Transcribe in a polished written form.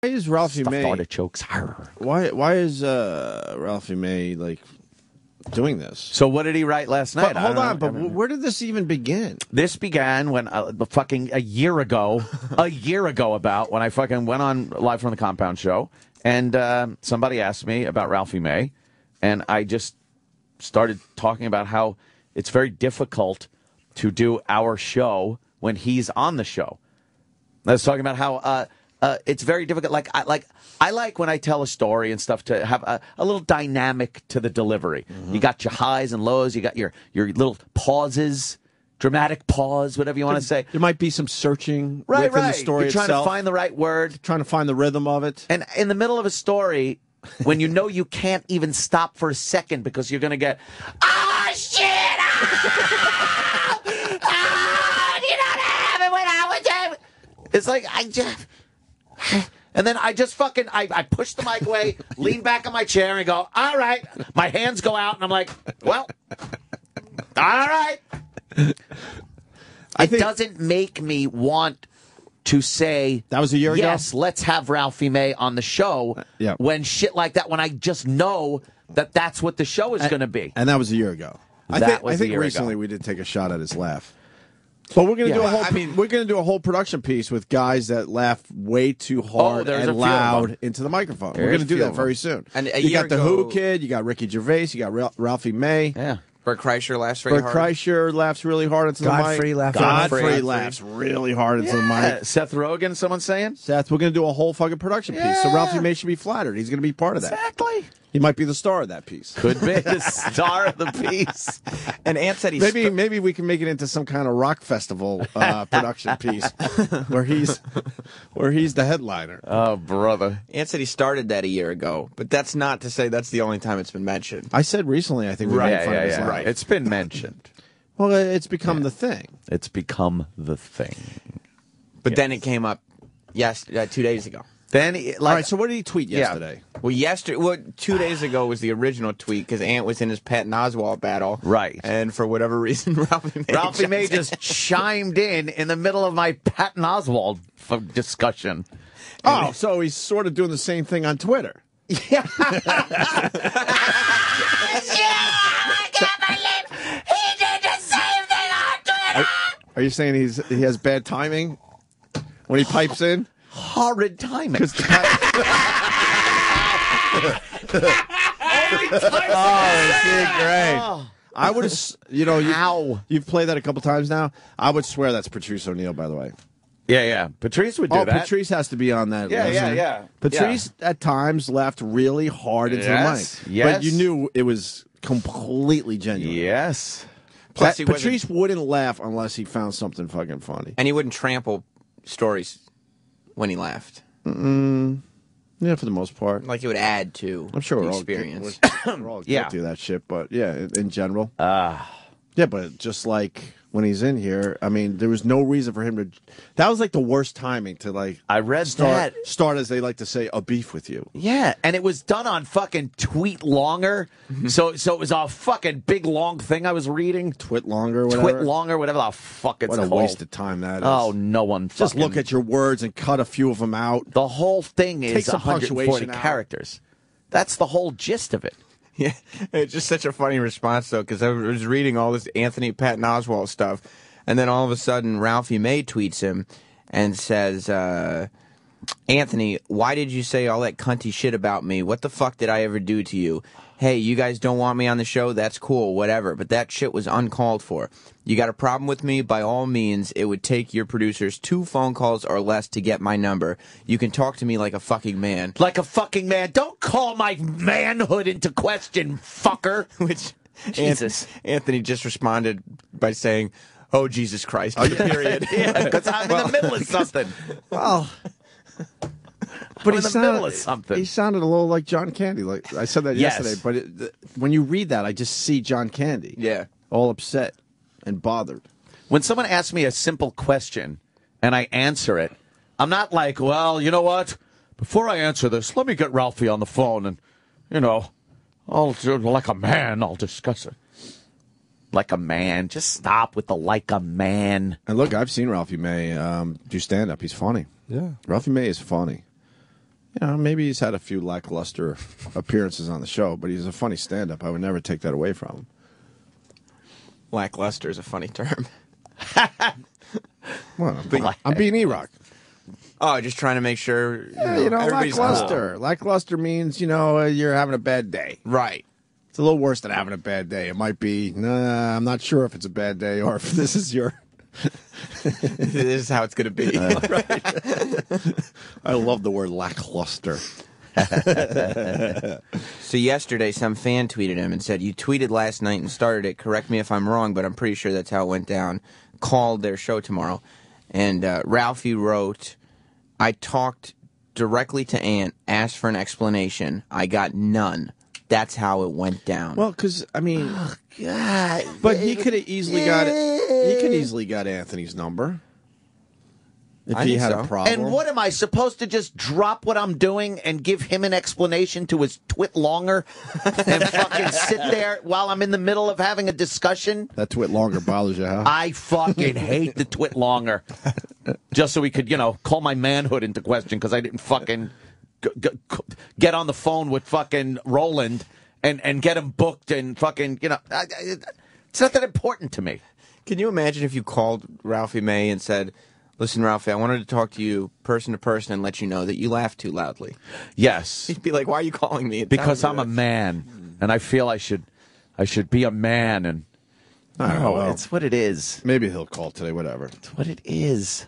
is Ralphie May artichokes? Why is Ralphie May like doing this? So what did he write last night? But hold on, but where did this even begin? This began when fucking a year ago about when I fucking went on Live from the Compound show, and somebody asked me about Ralphie May, and I just started talking about how it's very difficult to do our show when he's on the show. I was talking about how it's very difficult. I like when I tell a story and stuff to have a little dynamic to the delivery. Mm-hmm. You got your highs and lows. You got your little pauses, dramatic pause, whatever you want to say. There might be some searching within the story You're trying itself. To find the right word. Trying to find the rhythm of it. And in the middle of a story, when you know you can't even stop for a second because you're going to get, oh, shit! You don't have it when I was there. It's like, and then I just fucking, I push the mic away, lean back on my chair and go, all right. My hands go out and I'm like, well, all right. It doesn't make me want to say, that was a year ago? Yes, let's have Ralphie May on the show when shit like that, when I just know that that's what the show is going to be. And that was a year ago. I think recently we did take a shot at his laugh. But we're going to do a whole. We're going to do a whole production piece with guys that laugh way too hard and loud into the microphone. We're going to do that very soon. And you got the Who Kid, you got Ricky Gervais, you got Ralphie May. Yeah. Bert Kreischer laughs very hard. Bert Kreischer laughs really hard into the mic. Godfrey laughs really hard into the mic. Seth Rogen, someone's saying? Seth, we're going to do a whole fucking production piece. So Ralphie May should be flattered. He's going to be part of that. Exactly. He might be the star of that piece. Could be the star of the piece. And Ant said maybe we can make it into some kind of rock festival production piece where he's the headliner. Oh, brother. Ant said he started that a year ago, but that's not to say that's the only time it's been mentioned. I said recently, I think we made fun of his life. It's been mentioned. Well, it's become the thing. It's become the thing. But then it came up 2 days ago. Then, all right, so what did he tweet yesterday? Well, 2 days ago was the original tweet because Ant was in his Patton Oswalt battle. Right. And for whatever reason, Ralphie May just chimed in the middle of my Patton Oswalt discussion. Oh, so he's sort of doing the same thing on Twitter. Yeah. I can't believe he did the same thing on Twitter. Are you saying he has bad timing when he pipes in? Horrid timing. Oh, great. I would, you've played that a couple times now. I would swear that's Patrice O'Neal, by the way. Yeah. Patrice would do that. Patrice has to be on that. Yeah. Patrice at times laughed really hard into the mic. Yes. But you knew it was completely genuine. Yes. Plus, Patrice wouldn't laugh unless he found something fucking funny. And he wouldn't trample stories when he laughed. Yeah, for the most part. Like it would add to the experience. We're all guilty of that shit, but yeah, in general. Yeah, but just like when he's in here, I mean, there was no reason for him to. That was like the worst timing to like. I read start as they like to say a beef with you. Yeah, and it was done on fucking Tweet Longer, so it was a fucking big long thing I was reading. Twit Longer, whatever. Twit Longer, whatever the fuck it's called. What a waste of time that is. Oh, no one. Just look at your words and cut a few of them out. The whole thing is 140 out. characters. That's the whole gist of it. Yeah, it's just such a funny response, though, because I was reading all this Anthony Patton Oswalt stuff, and then all of a sudden Ralphie May tweets him and says, Anthony, why did you say all that cunty shit about me? What the fuck did I ever do to you? Hey, you guys don't want me on the show? That's cool, whatever, but that shit was uncalled for. You got a problem with me? By all means, it would take your producers 2 phone calls or less to get my number. You can talk to me like a fucking man. Like a fucking man. Don't call my manhood into question, fucker. Which Jesus. Anthony just responded by saying, oh, Jesus Christ, period. Yeah, because I'm in the middle of something. Well... But he sounded a little like John Candy. Like I said that yesterday. But when you read that, I just see John Candy. Yeah. All upset and bothered. When someone asks me a simple question and I answer it, I'm not like, well, you know what? Before I answer this, let me get Ralphie on the phone and, I'll do like a man. I'll discuss it. Like a man. Just stop with the like a man. And look, I've seen Ralphie May do stand-up. He's funny. Yeah. Ralphie May is funny. maybe he's had a few lackluster appearances on the show, but he's a funny stand-up. I would never take that away from him. Lackluster is a funny term. Well, I'm being E-Rock. Oh, just trying to make sure. Everybody's lackluster. Cool. Lackluster means, you're having a bad day. Right. It's a little worse than having a bad day. It might be, I'm not sure if it's a bad day or if this is your... This is how it's going to be. Right. I love the word lackluster. So yesterday, some fan tweeted him and said, "You tweeted last night and started it. Correct me if I'm wrong, but I'm pretty sure that's how it went down. Called their show tomorrow." And Ralphie wrote, "I talked directly to Ant, asked for an explanation. I got none. That's how it went down." Well, because God. But he could have easily got it. He could easily got Anthony's number if he had a problem. And what am I supposed to just drop what I'm doing and give him an explanation to his twit longer and fucking sit there while I'm in the middle of having a discussion? That twit longer bothers you, huh? I fucking hate the twit longer. Just so he could, call my manhood into question because I didn't fucking get on the phone with fucking Roland and get him booked and fucking, it's not that important to me. Can you imagine if you called Ralphie May and said, "Listen, Ralphie, I wanted to talk to you person to person and let you know that you laugh too loudly"? Yes. He'd be like, "Why are you calling me?" Because I'm a man, and I feel I should be a man, and I don't know. It's what it is. Maybe he'll call today, whatever. It's what it is.